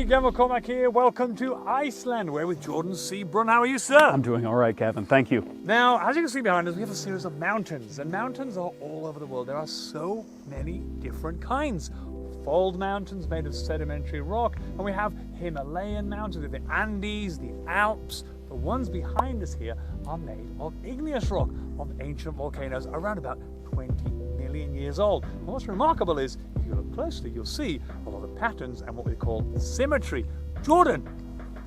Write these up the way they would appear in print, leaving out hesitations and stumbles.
Gavin McCormack here. Welcome to Iceland. We're with Jordan C. Brunn. How are you, sir? I'm doing all right, Gavin. Thank you. Now, as you can see behind us, we have a series of mountains, and mountains are all over the world. There are so many different kinds. Fold mountains made of sedimentary rock, and we have Himalayan mountains, the Andes, the Alps. The ones behind us here are made of igneous rock, of ancient volcanoes around about 20 million years old. And what's remarkable is, if you look closely, you'll see a lot of patterns and what we call symmetry. Jordan,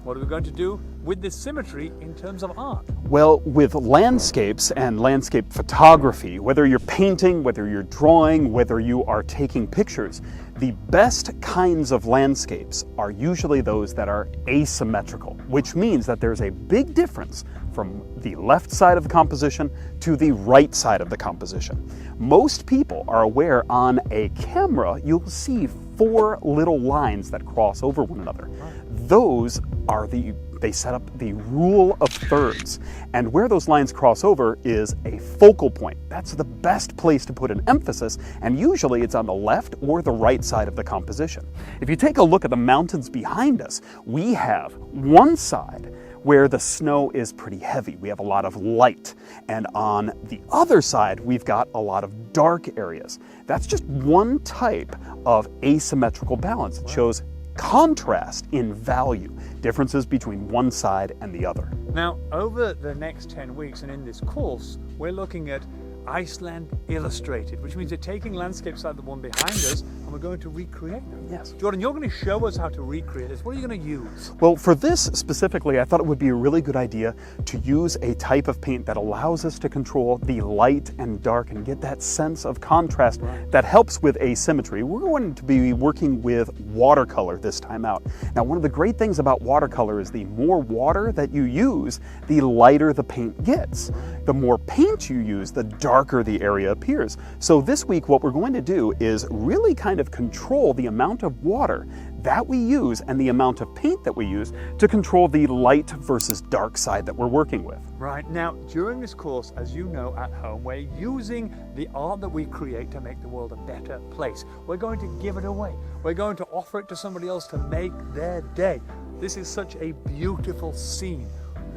what are we going to do with this symmetry in terms of art? Well, with landscapes and landscape photography, whether you're painting, whether you're drawing, whether you are taking pictures, the best kinds of landscapes are usually those that are asymmetrical, which means that there's a big difference from the left side of the composition to the right side of the composition. Most people are aware on a camera, you'll see 4 little lines that cross over one another. Those are they set up the rule of thirds. And where those lines cross over is a focal point. That's the best place to put an emphasis, and usually it's on the left or the right side of the composition. If you take a look at the mountains behind us, we have one side where the snow is pretty heavy. We have a lot of light. And on the other side, we've got a lot of dark areas. That's just one type of asymmetrical balance. It shows contrast in value, differences between one side and the other. Now, over the next 10 weeks and in this course, we're looking at Iceland Illustrated, which means you're taking landscapes like the one behind us and we're going to recreate them. Yes. Jordan, you're going to show us how to recreate this. What are you going to use? Well, for this specifically, I thought it would be a really good idea to use a type of paint that allows us to control the light and dark and get that sense of contrast that helps with asymmetry. We're going to be working with watercolor this time out. Now, one of the great things about watercolor is the more water that you use, the lighter the paint gets. The more paint you use, the darker the area appears. So this week, what we're going to do is really kind of control the amount of water that we use and the amount of paint that we use to control the light versus dark side that we're working with. Right. Now, during this course, as you know at home, we're using the art that we create to make the world a better place. We're going to give it away. We're going to offer it to somebody else to make their day. This is such a beautiful scene.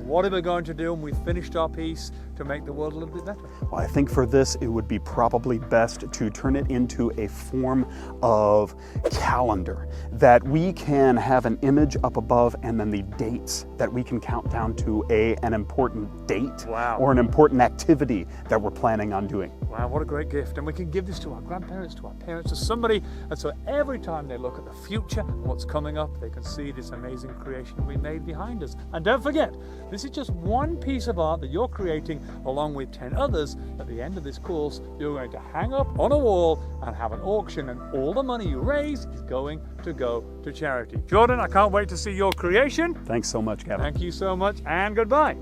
What are we going to do when we've finished our piece to make the world a little bit better? Well, I think for this, it would be probably best to turn it into a form of calendar, that we can have an image up above and then the dates that we can count down to an important date. Wow. Or an important activity that we're planning on doing. Wow, what a great gift. And we can give this to our grandparents, to our parents, to somebody. And so every time they look at the future and what's coming up, they can see this amazing creation we made behind us. And don't forget, this is just one piece of art that you're creating along with 10 others. At the end of this course, you're going to hang up on a wall and have an auction, and all the money you raise is going to go to charity. Jordan, I can't wait to see your creation. Thanks so much, Gavin. Thank you so much, and goodbye.